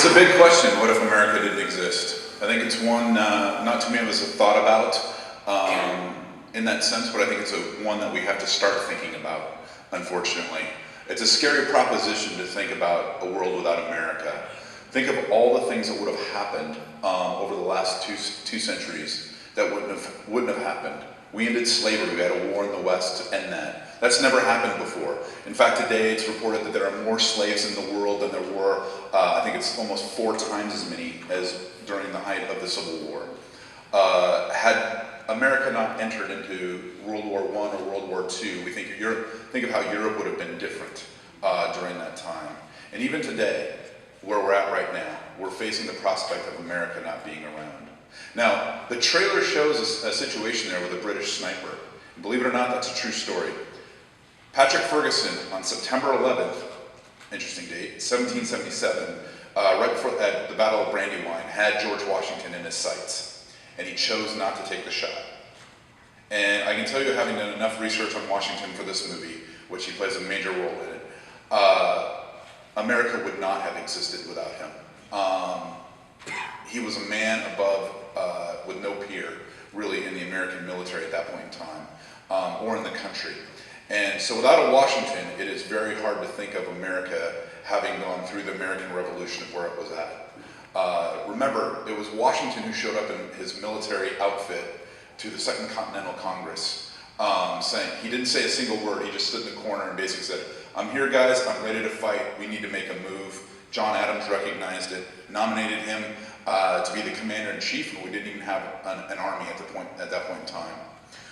It's a big question, what if America didn't exist? I think it's one not too many of us have thought about in that sense, but I think it's one that we have to start thinking about, unfortunately. It's a scary proposition to think about a world without America. Think of all the things that would have happened over the last two centuries that wouldn't have happened. We ended slavery, we had a war in the West to end that. That's never happened before. In fact, today it's reported that there are more slaves in the world than there were, I think it's almost 4 times as many as during the height of the Civil War. Had America not entered into World War I or World War II, we think of how Europe would have been different during that time. And even today, where we're at right now, we're facing the prospect of America not being around. Now, the trailer shows a situation there with a British sniper. And believe it or not, that's a true story. Patrick Ferguson, on September 11th, interesting date, 1777, right before at the Battle of Brandywine, had George Washington in his sights, and he chose not to take the shot. And I can tell you, having done enough research on Washington for this movie, which he plays a major role in it, America would not have existed without him. He was a man above, with no peer, really, in the American military at that point in time, or in the country. And so without a Washington, it is very hard to think of America having gone through the American Revolution of where it was at. Remember, it was Washington who showed up in his military outfit to the Second Continental Congress, saying, he didn't say a single word, he just stood in the corner and basically said, "I'm here, guys, I'm ready to fight, we need to make a move." John Adams recognized it, nominated him to be the commander-in-chief, and we didn't even have an army at that point in time.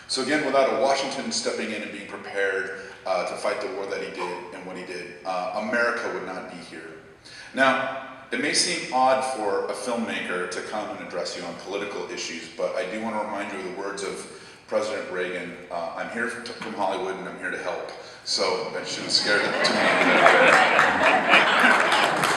So again, without a Washington stepping in and being prepared to fight the war that he did and what he did, America would not be here. Now, it may seem odd for a filmmaker to come and address you on political issues, but I do want to remind you of the words of President Reagan. I'm here from Hollywood and I'm here to help. So that shouldn't scare too many.